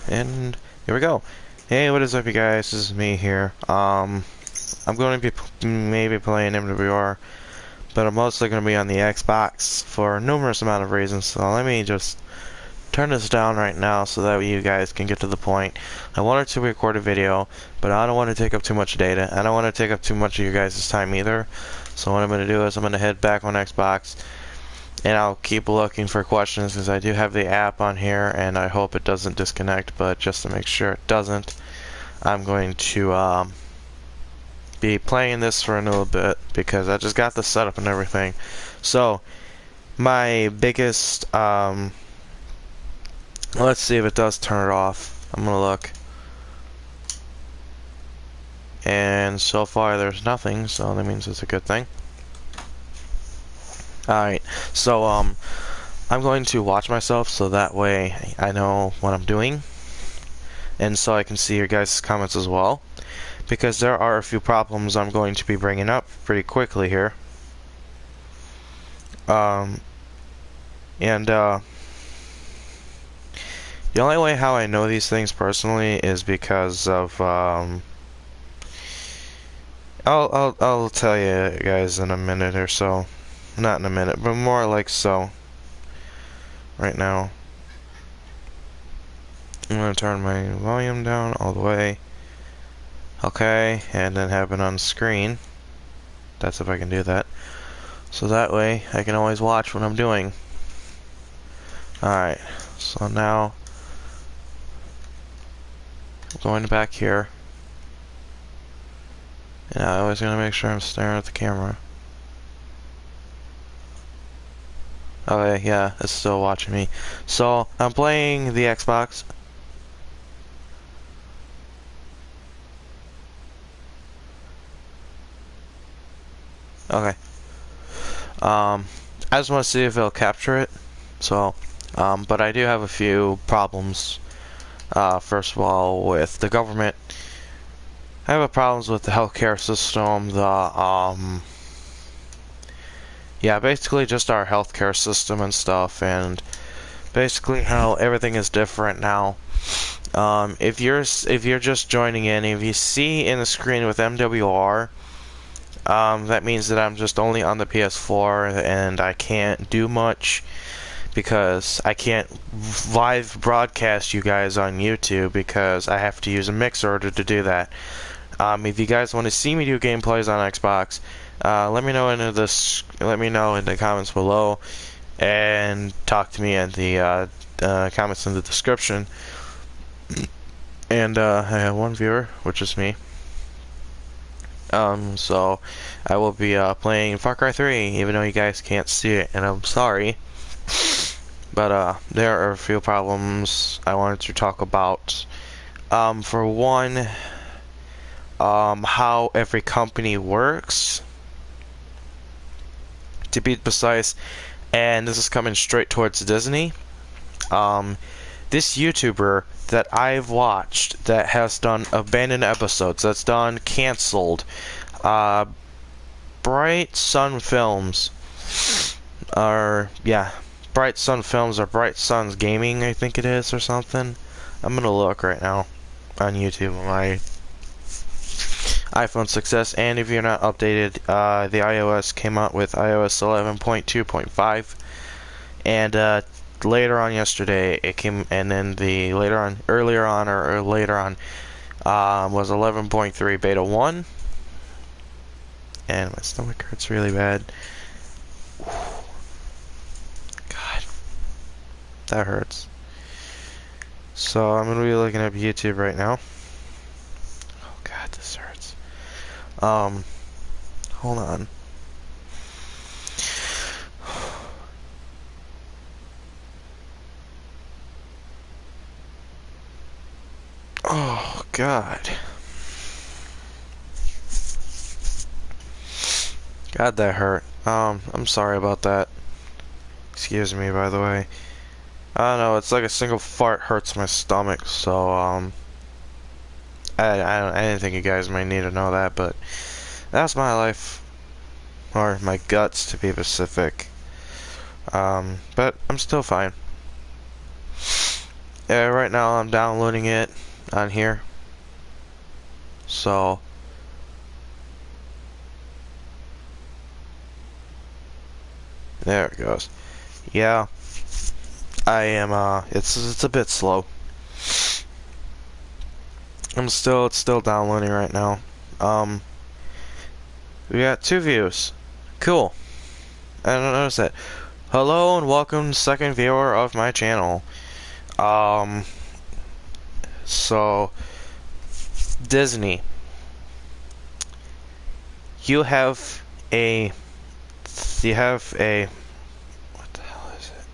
And here we go. Hey, what is up, you guys? This is me here. I'm going to be maybe playing MWR, but I'm mostly going to be on the Xbox for a numerous amount of reasons. So let me just turn this down right now so that you guys can get to the point. I wanted to record a video, but I don't want to take up too much data. I don't want to take up too much of you guys' time either. So what I'm going to do is I'm going to head back on Xbox, and I'll keep looking for questions because I do have the app on here, and I hope it doesn't disconnect. But just to make sure it doesn't, I'm going to be playing this for a little bit because I just got the setup and everything. So my biggest let's see if it does turn it off. I'm gonna look, and so far there's nothing, so that means it's a good thing. Alright, so I'm going to watch myself so that way I know what I'm doing, and so I can see your guys' comments as well, because there are a few problems I'm going to be bringing up pretty quickly here. The only way how I know these things personally is because of I'll tell you guys in a minute or so. Not in a minute, but more like so. Right now, I'm gonna turn my volume down all the way. Okay, and then have it on screen. That's if I can do that. So that way, I can always watch what I'm doing. Alright, so now, I'm going back here. And I always gotta make sure I'm staring at the camera. Okay, yeah, it's still watching me. So, I'm playing the Xbox. Okay. I just want to see if it'll capture it. So, but I do have a few problems. First of all, with the government. I have problems with the healthcare system, yeah, basically just our healthcare system and stuff, and basically how everything is different now. If you're just joining in, if you see in the screen with MWR, that means that I'm just only on the PS4 and I can't do much because I can't live broadcast you guys on YouTube because I have to use a mixer to do that. If you guys want to see me do gameplays on Xbox, let me know in the comments below, and talk to me in the comments in the description. And I have one viewer, which is me. So I will be playing Far Cry 3, even though you guys can't see it, and I'm sorry. But there are a few problems I wanted to talk about. For one, how every company works, to be precise, and this is coming straight towards Disney. This YouTuber that I've watched that has done abandoned episodes, that's done canceled, Bright Sun Films, or yeah, Bright Sun Films or Bright Suns Gaming, I think it is, or something. I'm gonna look right now on YouTube on my iPhone 6s, and if you're not updated, the iOS came out with iOS 11.2.5, and later on yesterday it came, and then the earlier on was 11.3 beta 1, and my stomach hurts really bad. God, that hurts. So I'm gonna be looking up YouTube right now. Oh God, this hurts. Hold on. Oh God. God, that hurt. I'm sorry about that. Excuse me, by the way. I don't know, it's like a single fart hurts my stomach, so, I didn't think you guys might need to know that, but that's my life. Or my guts, to be specific. But I'm still fine. right now I'm downloading it on here. So there it goes. Yeah, I am. It's a bit slow. It's still downloading right now. We got 2 views. Cool. I don't notice that. Hello and welcome, second viewer of my channel. So Disney, you have a what the hell is it?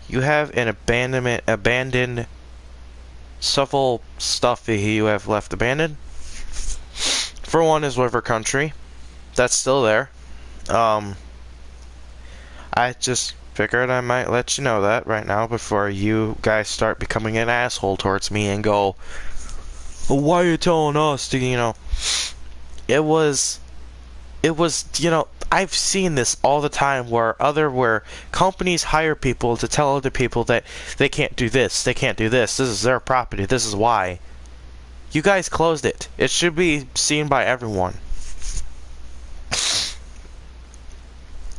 You have an abandoned several stuff that you have left abandoned. For one is River Country. That's still there. I just figured I might let you know that right now before you guys start becoming an asshole towards me and go, well, why are you telling us to, it was, I've seen this all the time where companies hire people to tell other people that they can't do this, this is their property, this is why. You guys closed it. It should be seen by everyone.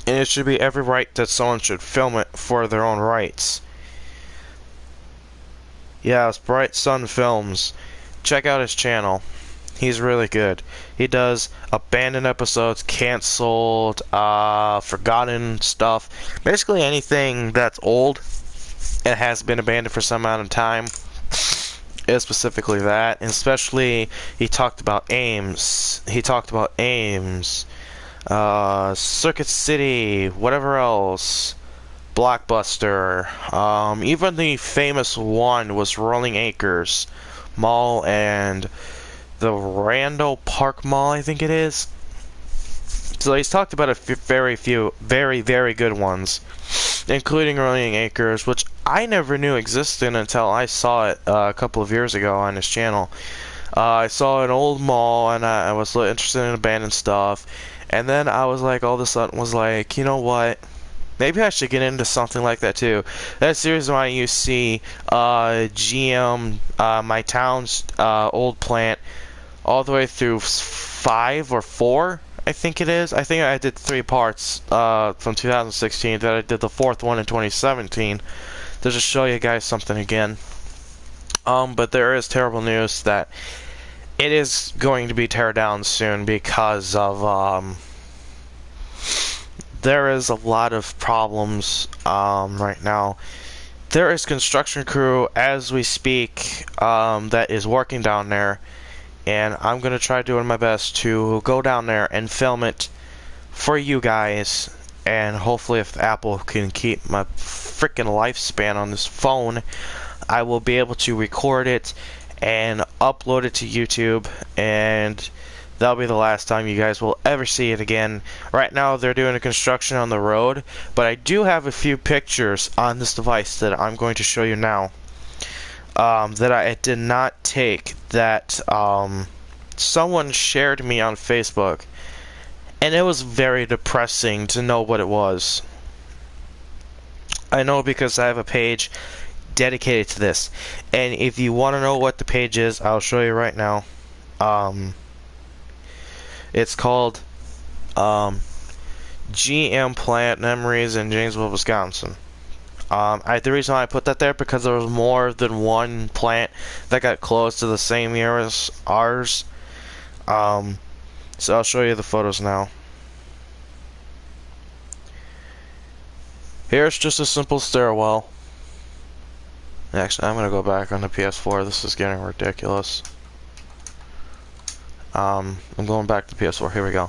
And it should be every right that someone should film it for their own rights. Yeah, it's Bright Sun Films. Check out his channel. He's really good. He does abandoned episodes, canceled, forgotten stuff. Basically anything that's old and has been abandoned for some amount of time. Is specifically that. And especially, he talked about Ames. Circuit City, whatever else, Blockbuster, even the famous one was Rolling Acres Mall and the Randall Park Mall, I think it is. So he's talked about very good ones, including Rolling Acres, which I never knew existed until I saw it a couple of years ago on his channel. I saw an old mall and I was interested in abandoned stuff. And then I was like, all of a sudden was like, you know what? Maybe I should get into something like that too. That's the reason why you see GM, my town's old plant, all the way through 5 or 4, I think it is. I think I did 3 parts from 2016. That I did the 4th one in 2017 to just show you guys something again. But there is terrible news that it is going to be tear down soon because of there is a lot of problems right now. There is construction crew as we speak that is working down there, and I'm gonna try doing my best to go down there and film it for you guys, and hopefully if Apple can keep my freaking lifespan on this phone, I will be able to record it and upload it to YouTube, and that'll be the last time you guys will ever see it again. Right now they're doing a construction on the road, but I do have a few pictures on this device that I'm going to show you now that I did not take, that someone shared me on Facebook, and it was very depressing to know what it was. I know because I have a page dedicated to this, and if you want to know what the page is, I'll show you right now. It's called GM Plant Memories in Janesville, Wisconsin. The reason why I put that there because there was more than one plant that got closed to the same year as ours. So I'll show you the photos now. Here's just a simple stairwell. Actually, I'm gonna go back on the PS4. This is getting ridiculous. I'm going back to PS4. Here we go.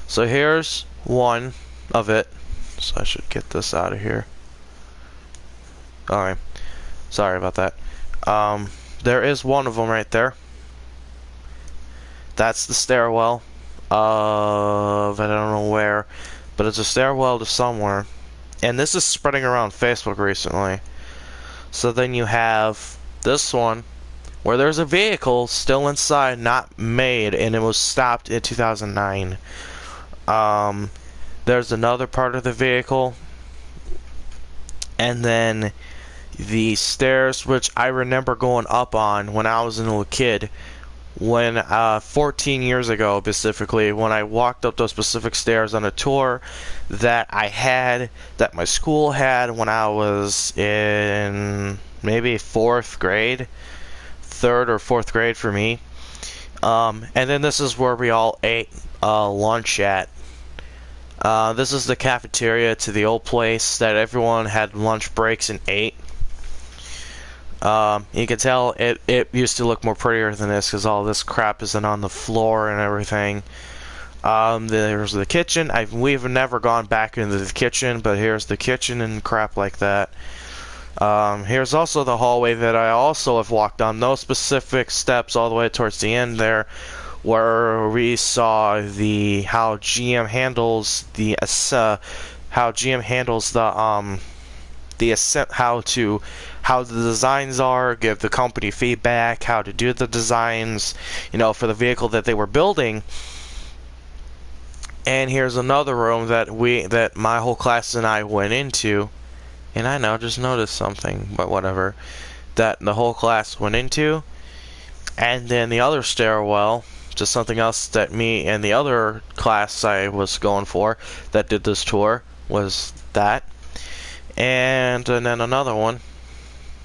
So here's one of it. So I should get this out of here. Alright. Sorry about that. There is one of them right there. That's the stairwell of, I don't know where, but it's a stairwell to somewhere. And this is spreading around Facebook recently. So then you have this one where there's a vehicle still inside, not made, and it was stopped in 2009. There's another part of the vehicle, and then the stairs, which I remember going up on when I was a little kid, when 14 years ago specifically, when I walked up those specific stairs on a tour that that my school had when I was in maybe 4th grade, 3rd or 4th grade for me. And then this is where we all ate lunch at. This is the cafeteria to the old place that everyone had lunch breaks and ate. You can tell it used to look more prettier than this because all this crap isn't on the floor and everything. There's the kitchen. We've never gone back into the kitchen, but here's the kitchen and crap like that. Here's also the hallway that I also have walked on. Those specific steps all the way towards the end there, where we saw how GM handles the how the designs are, give the company feedback, how to do the designs, for the vehicle that they were building. And here's another room that my whole class and I went into, and I now just noticed something, but whatever, that the whole class went into. And then the other stairwell, just something else that me and the other class I was going for that did this tour was that. And then another one,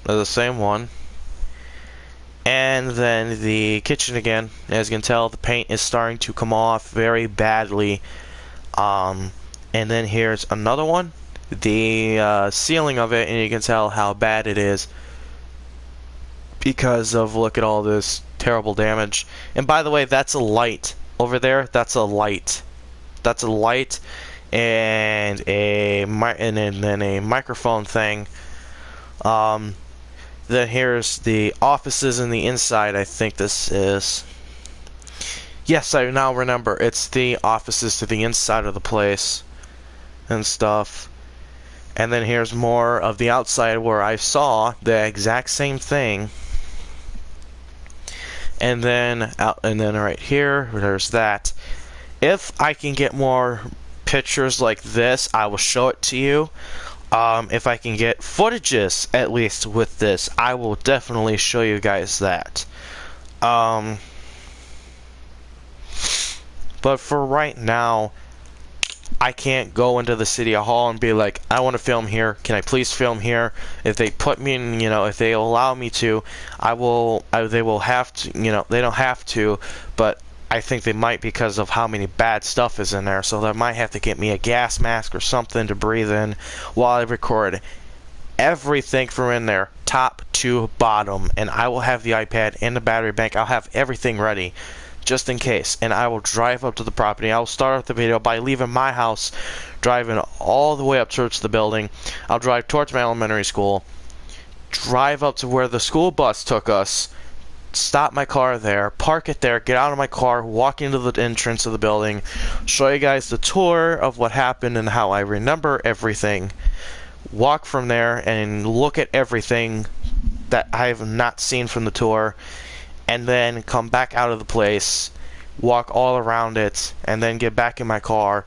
the same one. And then the kitchen again. As you can tell, the paint is starting to come off very badly. And then here's another one. The ceiling of it, and you can tell how bad it is because of, look at all this terrible damage. And by the way, that's a light over there. That's a light. That's a light and then a microphone thing. Then here's the offices in the inside. I think this is. Yes, I now remember. It's the offices to the inside of the place and stuff. And then here's more of the outside where I saw the exact same thing. And then right here, there's that. If I can get more pictures like this, I will show it to you. If I can get footages at least with this, I will definitely show you guys that. But for right now, I can't go into the city hall and be like, I want to film here. Can I please film here? If they put me in, if they allow me to, they will have to, they don't have to, but I think they might because of how many bad stuff is in there. So they might have to get me a gas mask or something to breathe in while I record everything from in there, top to bottom. And I will have the iPad and the battery bank. I'll have everything ready just in case. And I will drive up to the property. I will start off the video by leaving my house, driving all the way up towards the building. I'll drive towards my elementary school, drive up to where the school bus took us, stop my car there, park it there, get out of my car, walk into the entrance of the building, show you guys the tour of what happened and how I remember everything, walk from there and look at everything that I have not seen from the tour, and then come back out of the place, walk all around it, and then get back in my car,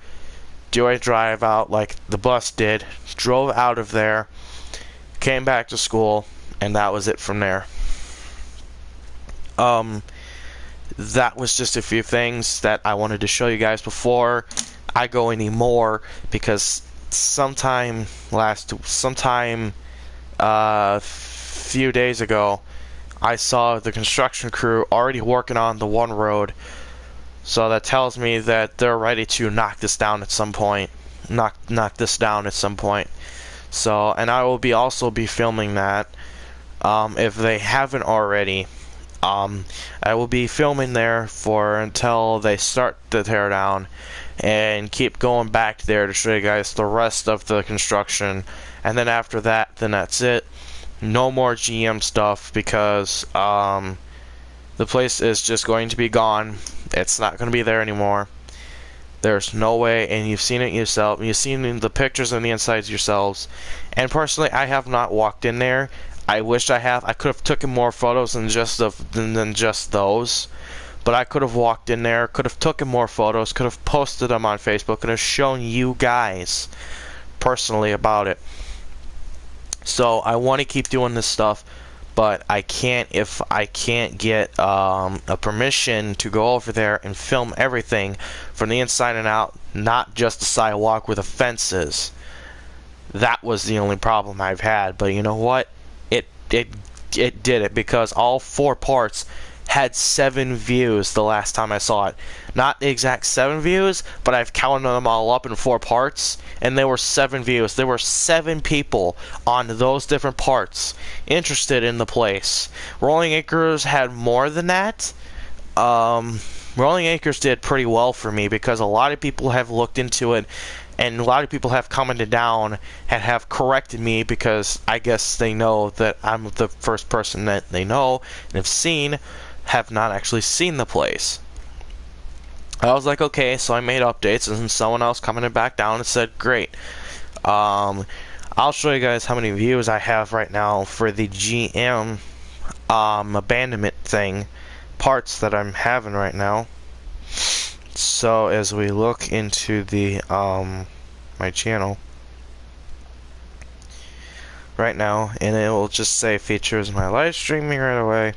do a drive out like the bus did, drove out of there, came back to school, and that was it from there. That was just a few things that I wanted to show you guys before I go any more, because sometime few days ago I saw the construction crew already working on the one road, so that tells me that they're ready to knock this down at some point. Knock this down at some point. So, and I will also be filming that if they haven't already. I will be filming there until they start the teardown, and keep going back there to show you guys the rest of the construction. And then after that, then that's it. No more GM stuff, because the place is just going to be gone. It's not going to be there anymore. There's no way, and you've seen it yourself. You've seen the pictures on the insides yourselves. And personally, I have not walked in there. I wish I have. I could have taken more photos than just those. But I could have walked in there, could have taken more photos, could have posted them on Facebook, and have shown you guys personally about it. So I want to keep doing this stuff, but I can't if I can't get a permission to go over there and film everything from the inside and out, not just the sidewalk where the fence is. That was the only problem I've had. But you know what? It it did it because all 4 parts had 7 views the last time I saw it. Not the exact 7 views, but I've counted them all up in 4 parts, and there were 7 views. There were 7 people on those different parts interested in the place. Rolling Acres had more than that. Rolling Acres did pretty well for me because a lot of people have looked into it, and a lot of people have commented down and have corrected me because I guess they know that I'm the first person that they know and have not actually seen the place. I was like, okay, so I made updates, and someone else commented back down and said, great. I'll show you guys how many views I have right now for the GM abandonment thing parts that I'm having right now. So as we look into the my channel right now, and it will just say features my live streaming right away.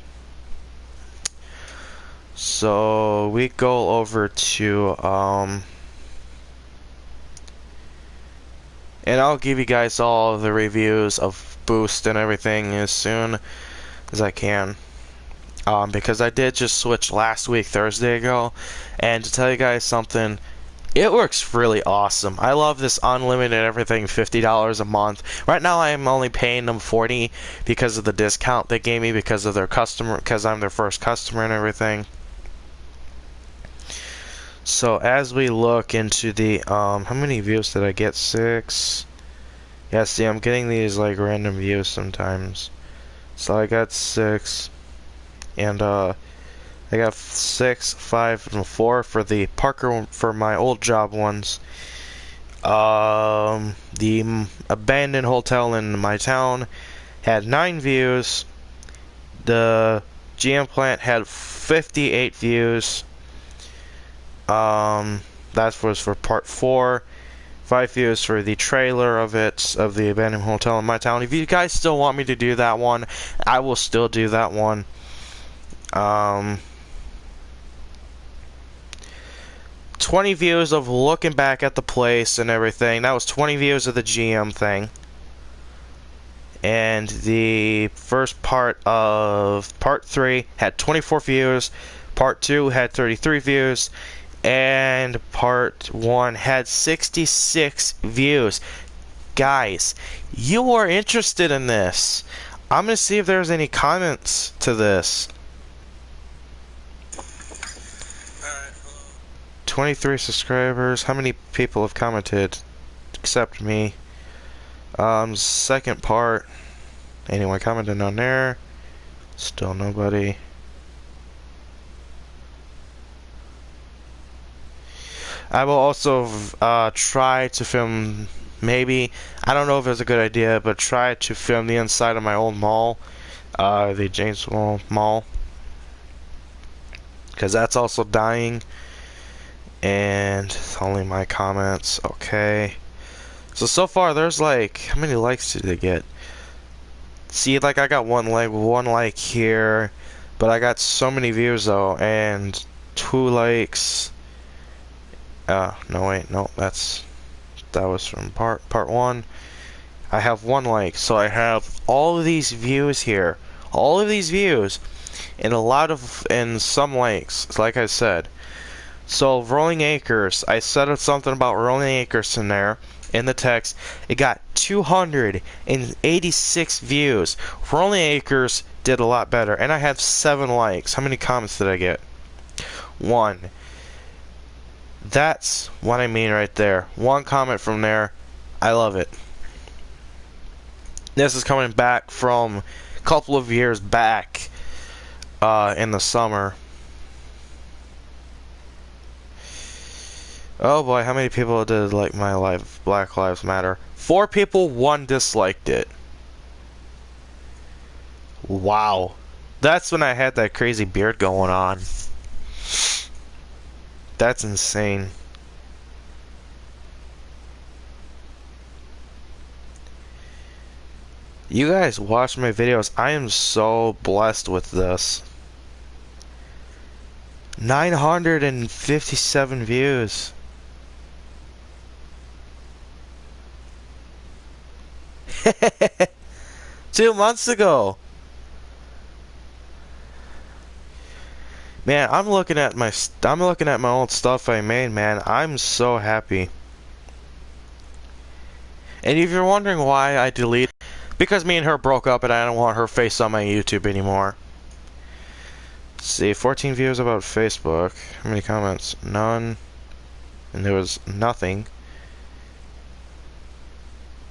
So we go over to and I'll give you guys all the reviews of Boost and everything as soon as I can. Because I did just switch last week, Thursday ago, and to tell you guys something, it works really awesome. I love this unlimited everything, $50 a month. Right now I am only paying them $40 because of the discount they gave me because of their customer, because I'm their first customer and everything. So as we look into the how many views did I get? 6. Yeah, see, I'm getting these like random views sometimes. So I got 6. And I got 6, 5, and 4 for the Parker for my old job ones. The abandoned hotel in my town had 9 views. The GM plant had 58 views. That was for part 4. 5 views for the trailer of the abandoned hotel in my town. If you guys still want me to do that one, I will still do that one. 20 views of looking back at the place and everything. That was 20 views of the GM thing. And the first part of part 3 had 24 views. Part 2 had 33 views. And part 1 had 66 views. Guys, you are interested in this. I'm going to see if there's any comments to this. 23 subscribers. How many people have commented except me? Second part. Anyone commented on there? Still nobody. I will also try to film, maybe, I don't know if it's a good idea, but try to film the inside of my old mall, the Janesville Mall, because that's also dying. And only my comments. Okay. So far there's like, how many likes did they get? See, like I got one like here, but I got so many views though, and 2 likes. No wait, no, that was from part 1. I have 1 like, so I have all of these views here, all of these views, and some likes, like I said. So Rolling Acres, I said something about Rolling Acres in there, in the text. It got 286 views. Rolling Acres did a lot better, and I have 7 likes. How many comments did I get? 1. That's what I mean right there. 1 comment from there. I love it. This is coming back from a couple of years back in the summer. Oh boy, how many people did like my Black Lives Matter? 4 people, 1 disliked it. Wow. That's when I had that crazy beard going on. That's insane. You guys watch my videos. I am so blessed with this. 957 views. 2 months ago. Man, I'm looking at my old stuff I made, man. I'm so happy. And if you're wondering why I delete, because me and her broke up and I don't want her face on my YouTube anymore. Let's see, 14 views about Facebook. How many comments? None. And there was nothing.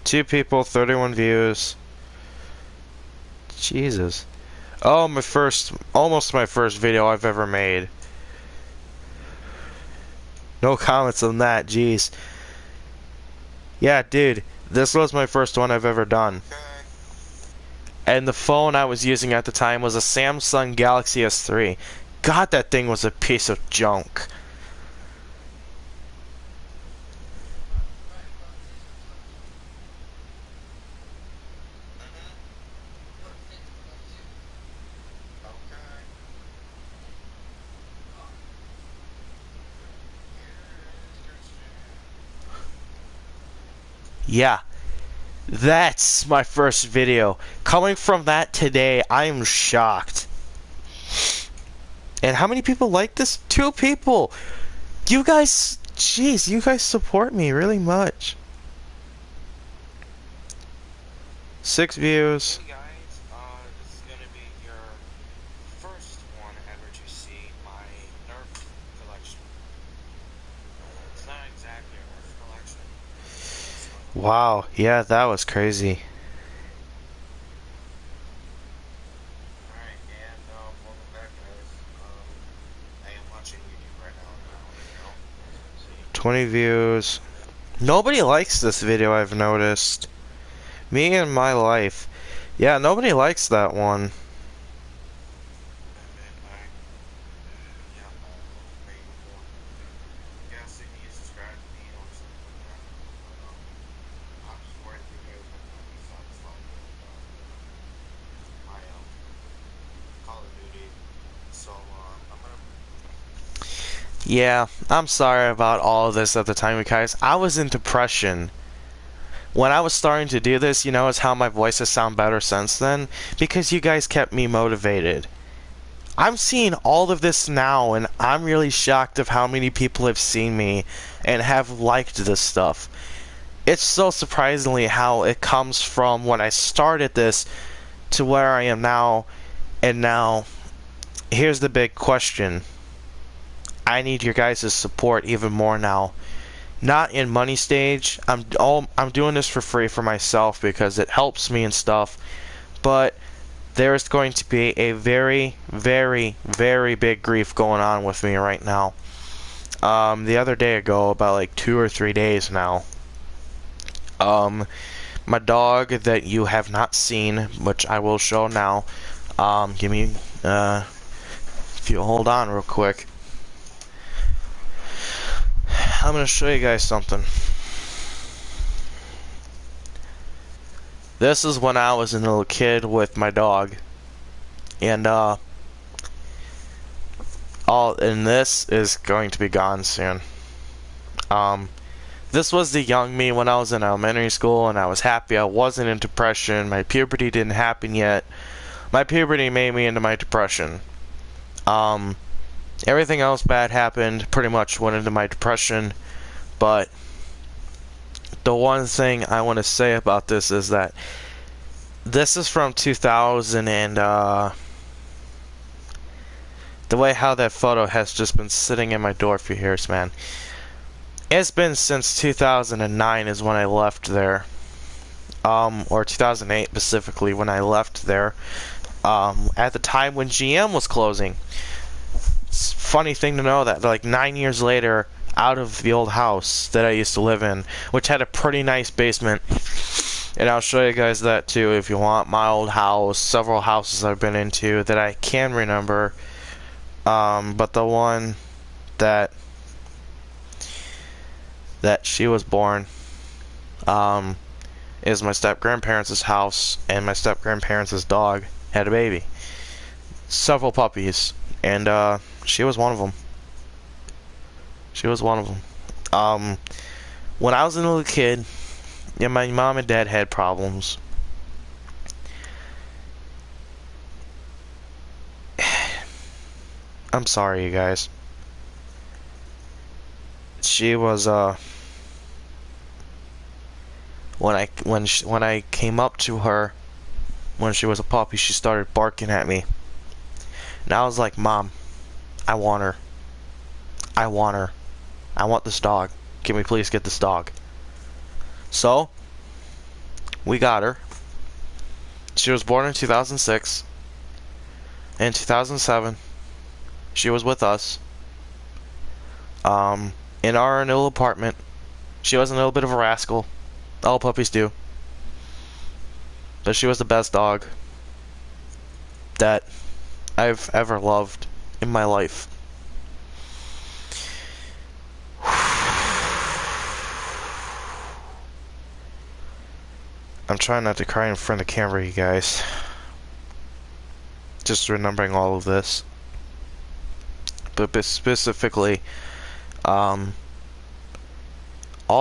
2 people, 31 views. Jesus. Oh, almost my first video I've ever made. No comments on that, jeez. Yeah, dude, this was my first one I've ever done. And the phone I was using at the time was a Samsung Galaxy S3. God, that thing was a piece of junk. Yeah, that's my first video. Coming from that today, I am shocked. And how many people like this? 2 people. You guys, jeez, you guys support me really much. 6 views. Hey guys, this is gonna be your first one ever to see my Nerf collection. It's not exactly a Nerf collection. Wow, yeah, that was crazy. Alright, and welcome back guys. I am watching YouTube right now, See. 20 views. Nobody likes this video, I've noticed. Me and my life. Yeah, nobody likes that one. Yeah, I'm sorry about all of this at the time, guys. I was in depression. When I was starting to do this, you know, it's how my voice has sounded better since then, because you guys kept me motivated. I'm seeing all of this now, and I'm really shocked of how many people have seen me and have liked this stuff. It's so surprisingly how it comes from when I started this to where I am now, and now, here's the big question. I need your guys' support even more now. Not in money stage. I'm doing this for free for myself because it helps me and stuff. But there's going to be a very, very, very big grief going on with me right now. The other day ago, about like 2 or 3 days now, my dog that you have not seen, which I will show now. Give me, if you hold on real quick. I'm gonna show you guys something. This is when I was a little kid with my dog, and this is going to be gone soon. This was the young me when I was in elementary school, and I was happy. I wasn't in depression. My puberty didn't happen yet. My puberty made me into my depression. Everything else bad happened, pretty much went into my depression, but the one thing I want to say about this is that this is from 2000, and the way how that photo has just been sitting in my door for years, man. It's been since 2009 is when I left there, or 2008 specifically when I left there, at the time when GM was closing. Funny thing to know that like 9 years later, out of the old house that I used to live in, which had a pretty nice basement, and I'll show you guys that too if you want. My old house, several houses I've been into that I can remember, but the one that she was born, is my step-grandparents' house, and my step-grandparents' dog had a baby. Several puppies, and she was one of them. She was one of them. When I was a little kid, yeah, my mom and dad had problems. I'm sorry, you guys. She was when I came up to her when she was a puppy, she started barking at me. And I was like, "Mom, I want her. I want her. I want this dog. Can we please get this dog?" So, we got her. She was born in 2006. In 2007, she was with us. In our little apartment. She was a little bit of a rascal. All puppies do. But she was the best dog that I've ever loved in my life. I'm trying not to cry in front of the camera, you guys. Just remembering all of this. But specifically, all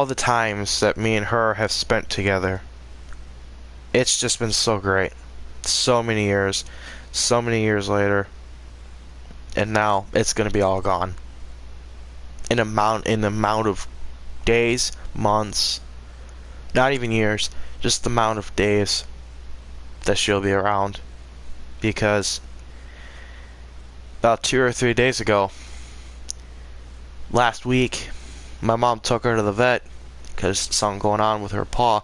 the times that me and her have spent together, it's just been so great. So many years later, and now it's gonna be all gone. In the amount of days, months, not even years, just the amount of days that she'll be around. Because about 2 or 3 days ago, last week, my mom took her to the vet because something going on with her paw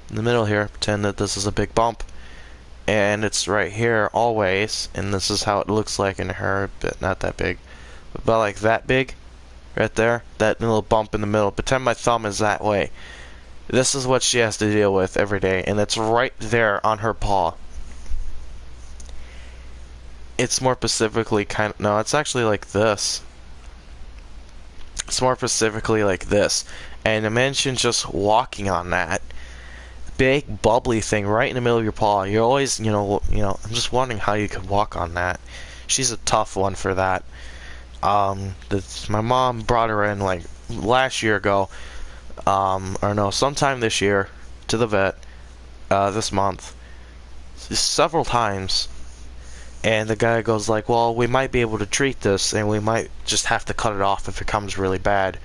in the middle here. Pretend that this is a big bump, and it's right here always, and this is how it looks like in her, but not that big, but like that big right there, that little bump in the middle. Pretend my thumb is that way. This is what she has to deal with every day, and it's right there on her paw. It's more specifically no, it's actually like this. It's more specifically like this. And imagine just walking on that big bubbly thing right in the middle of your paw. You're always, I'm just wondering how you could walk on that. She's a tough one for that. My mom brought her in like last year ago, or no, sometime this year to the vet, this month, several times. And the guy goes like, "Well, we might be able to treat this, and we might just have to cut it off if it comes really bad."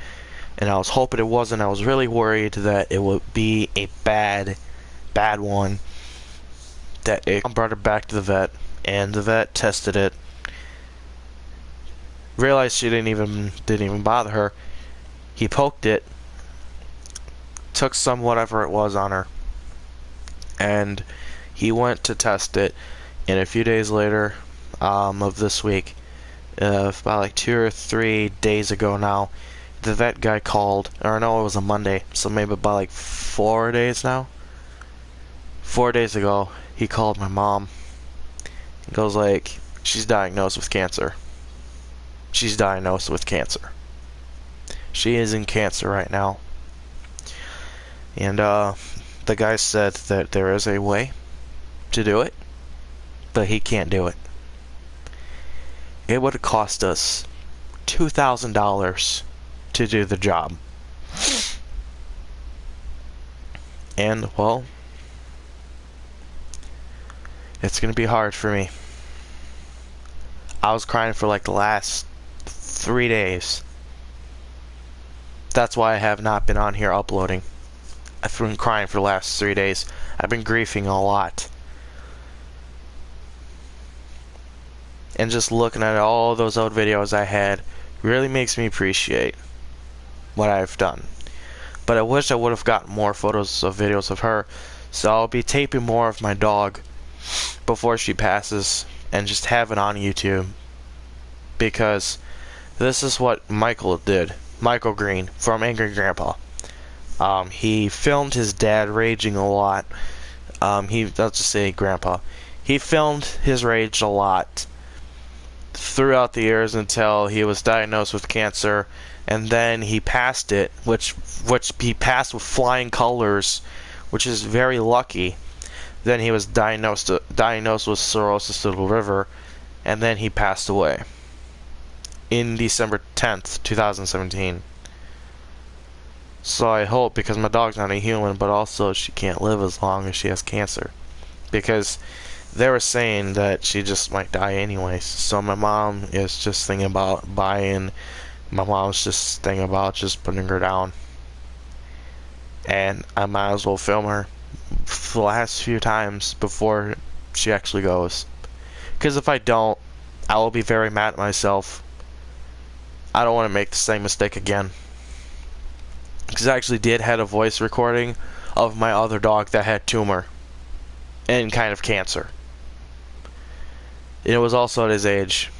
And I was hoping it wasn't. I was really worried that it would be a bad one. I brought her back to the vet, and the vet tested it. Realized she didn't even bother her. He poked it, took some whatever it was on her, and he went to test it. And a few days later, of this week, about like 2 or 3 days ago now, the vet guy called, or no, it was a Monday, so maybe about like 4 days now. 4 days ago, he called my mom. He goes like, "She's diagnosed with cancer. She's diagnosed with cancer. She is in cancer right now." And the guy said that there is a way to do it, but he can't do it. It would have cost us $2,000 to do the job. And, well, it's going to be hard for me. I was crying for like the last 3 days. That's why I have not been on here uploading. I've been crying for the last 3 days. I've been grieving a lot. And just looking at all those old videos I had really makes me appreciate what I've done. But I wish I would have gotten more photos of videos of her. So I'll be taping more of my dog before she passes and just have it on YouTube. Because this is what Michael did. Michael Green from Angry Grandpa. He filmed his dad raging a lot. I'll just say Grandpa. He filmed his rage a lot throughout the years until he was diagnosed with cancer, and then he passed it, which he passed with flying colors which is very lucky. Then he was diagnosed with cirrhosis of the liver, and then he passed away in December 10th, 2017. So I hope, because my dog's not a human, but also she can't live as long as she has cancer. Because they were saying that she just might die anyways. So my mom is just thinking about buying. My mom's just thinking about just putting her down. And I might as well film her the last few times before she actually goes. Because if I don't, I will be very mad at myself. I don't want to make the same mistake again. Because I actually did had a voice recording of my other dog that had tumor and kind of cancer. It was also at his age.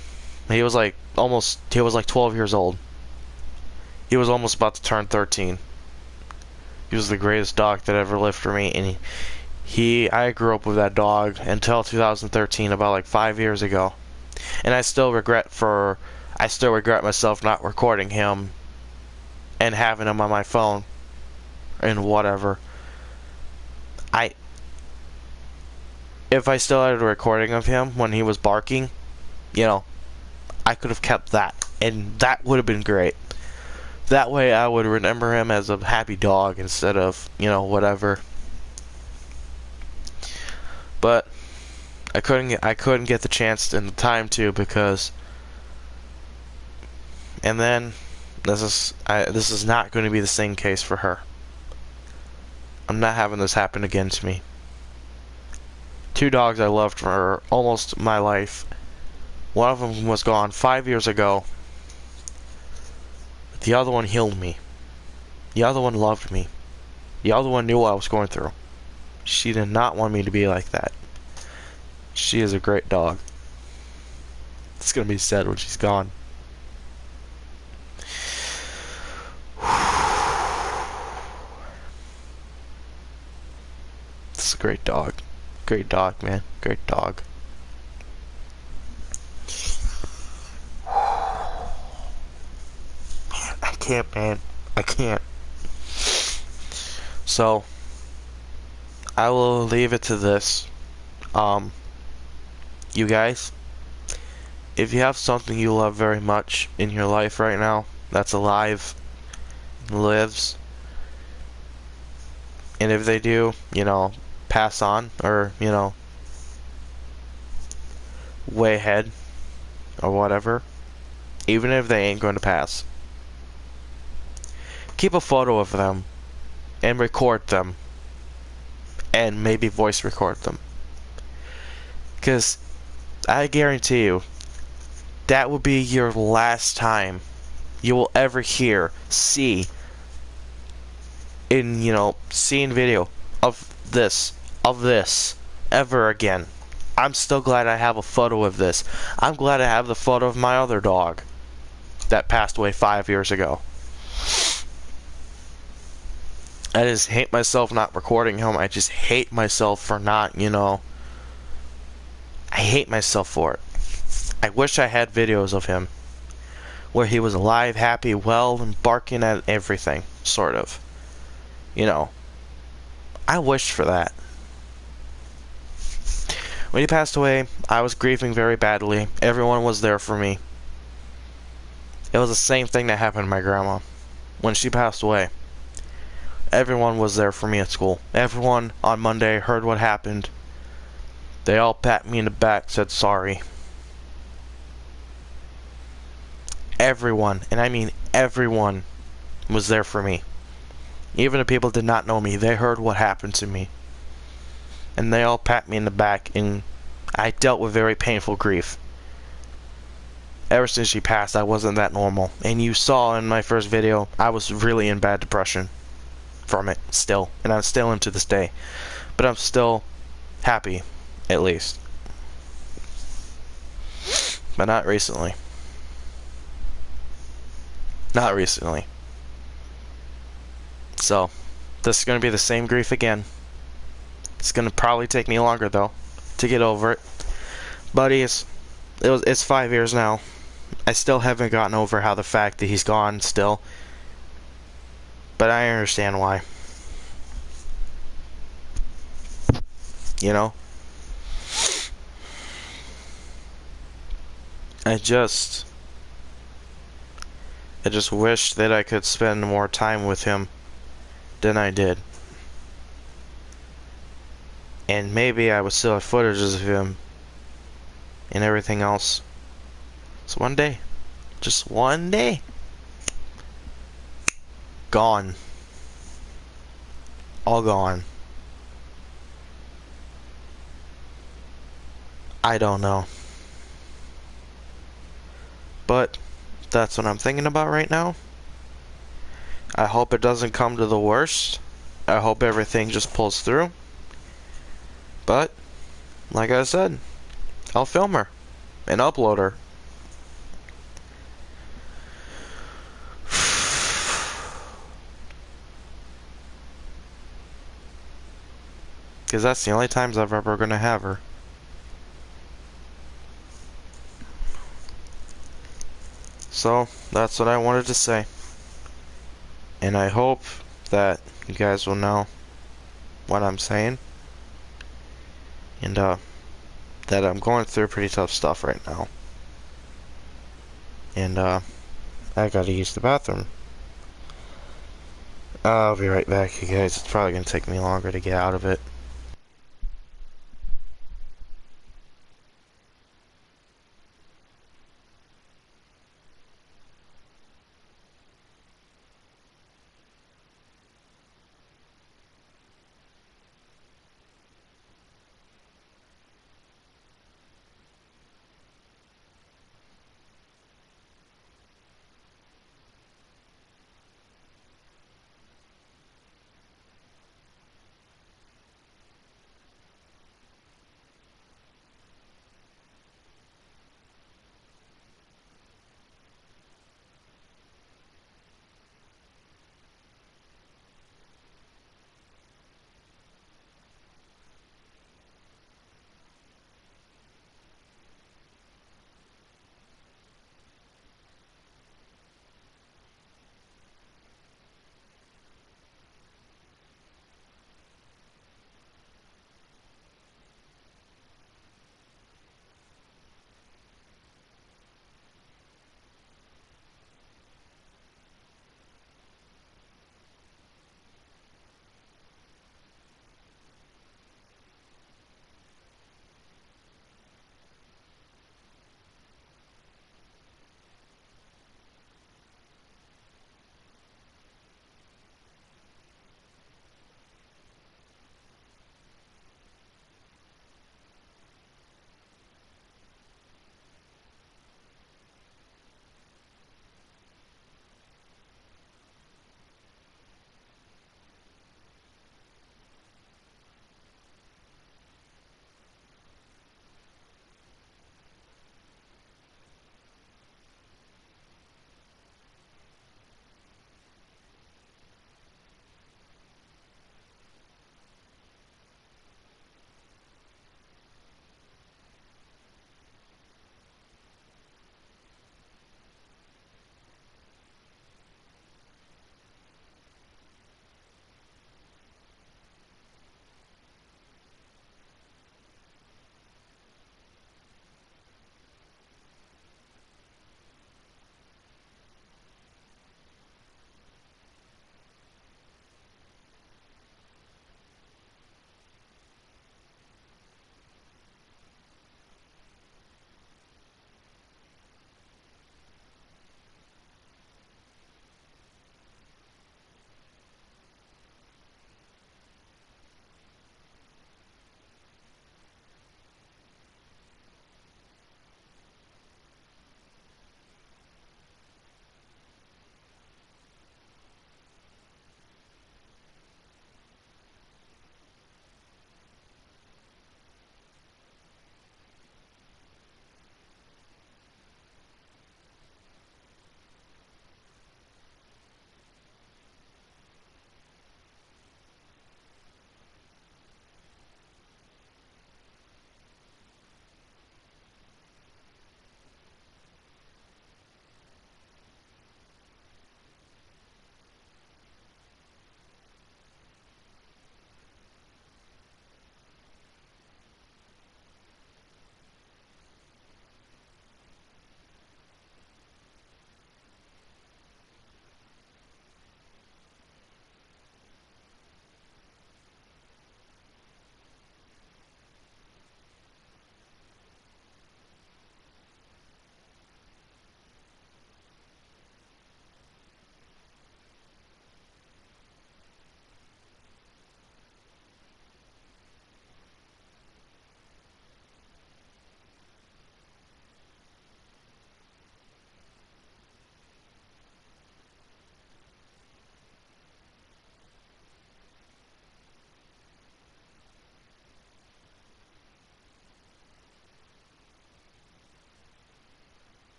He was like 12 years old. He was almost about to turn 13. He was the greatest dog that ever lived for me, and I grew up with that dog until 2013, about like 5 years ago. And I still regret myself not recording him and having him on my phone and whatever. If I still had a recording of him when he was barking, I could have kept that, and that would have been great. That way I would remember him as a happy dog instead of, whatever. But I couldn't get the chance and the time to, because, and then this is not going to be the same case for her. I'm not having this happen again to me. 2 dogs I loved for almost my life. One of them was gone 5 years ago. The other one healed me. The other one loved me. The other one knew what I was going through. She did not want me to be like that. She is a great dog. It's gonna be sad when she's gone. It's a great dog. Great dog, man. Great dog. I can't, man. I can't. So, I will leave it to this. You guys, if you have something you love very much in your life right now, that's alive, lives, and if they do, pass on, or, way ahead, or whatever, even if they ain't going to pass, keep a photo of them, and record them, and maybe voice record them. Because I guarantee you, that will be your last time you will ever see seeing video of this ever again. I'm still glad I have a photo of this. I'm glad I have the photo of my other dog that passed away 5 years ago. I just hate myself not recording him. I just hate myself for not, I hate myself for it. I wish I had videos of him where he was alive, happy, well, and barking at everything, sort of. I wished for that. When he passed away, I was grieving very badly. Everyone was there for me. It was the same thing that happened to my grandma. When she passed away, everyone was there for me at school. Everyone on Monday heard what happened. They all pat me in the back, said sorry. Everyone, and I mean everyone, was there for me. Even the people that did not know me, they heard what happened to me. And they all pat me in the back, and I dealt with very painful grief. Ever since she passed, I wasn't that normal. And you saw in my first video, I was really in bad depression from it, still. And I'm still in to this day. But I'm still happy, at least. But not recently. Not recently. So, this is going to be the same grief again. It's going to probably take me longer, though, to get over it. Buddies, it's 5 years now. I still haven't gotten over how the fact that he's gone still. But I understand why. You know? I just I just wish that I could spend more time with him than I did. And maybe I would still have footages of him and everything else. So one day, just one day, gone. All gone. I don't know. But that's what I'm thinking about right now. I hope it doesn't come to the worst. I hope everything just pulls through. But, like I said, I'll film her and upload her. Because that's the only times I'm ever going to have her. So, that's what I wanted to say. And I hope that you guys will know what I'm saying. And, that I'm going through pretty tough stuff right now. And, I gotta use the bathroom. I'll be right back, you guys. It's probably gonna take me longer to get out of it.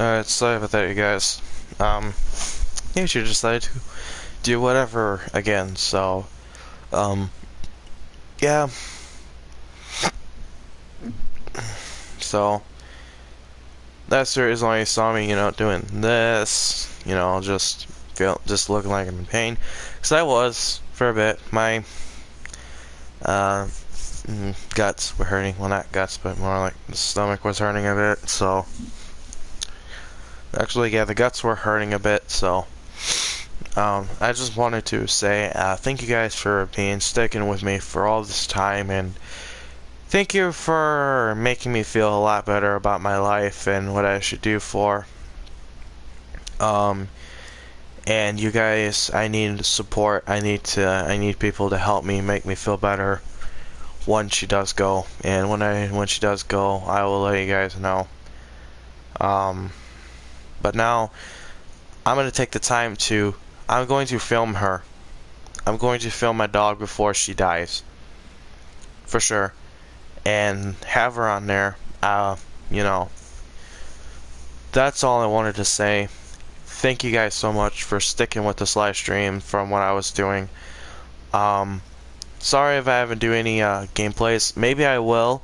Alright, sorry about that, you guys. Yeah, she decided to do whatever again, so, yeah. So, that's the reason why you saw me, doing this, just looking like I'm in pain. Because I was, for a bit. My, guts were hurting. Well, not guts, but more like the stomach was hurting a bit, so. Actually, yeah, the guts were hurting a bit, so. I just wanted to say, thank you guys for sticking with me for all this time, and thank you for making me feel a lot better about my life and what I should do for. And you guys, I need support. I need people to help me, make me feel better when she does go. And when she does go, I will let you guys know. But now, I'm going to take the time I'm going to film her. I'm going to film my dog before she dies. For sure. And have her on there. That's all I wanted to say. Thank you guys so much for sticking with this live stream from what I was doing. Sorry if I haven't do any gameplays. Maybe I will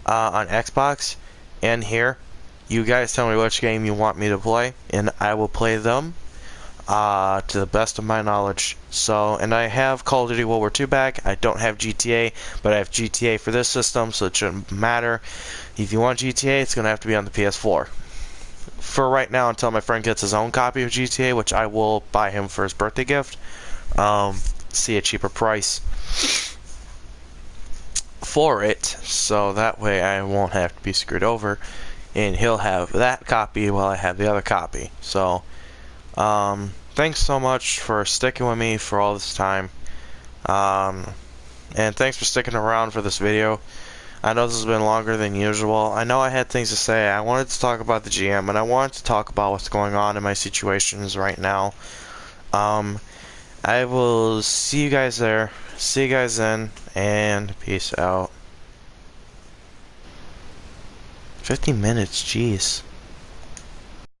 on Xbox and here. You guys tell me which game you want me to play, and I will play them to the best of my knowledge. So, and I have Call of Duty World War II back. I don't have GTA, but I have GTA for this system, so it shouldn't matter. If you want GTA, it's going to have to be on the PS4. For right now, until my friend gets his own copy of GTA, which I will buy him for his birthday gift. See a cheaper price for it, so that way I won't have to be screwed over, and he'll have that copy while I have the other copy. So, thanks so much for sticking with me for all this time, and thanks for sticking around for this video. I know this has been longer than usual. I know I had things to say. I wanted to talk about the GM, and I wanted to talk about what's going on in my situations right now. I will see you guys there. See you guys then, and peace out. 50 minutes, jeez.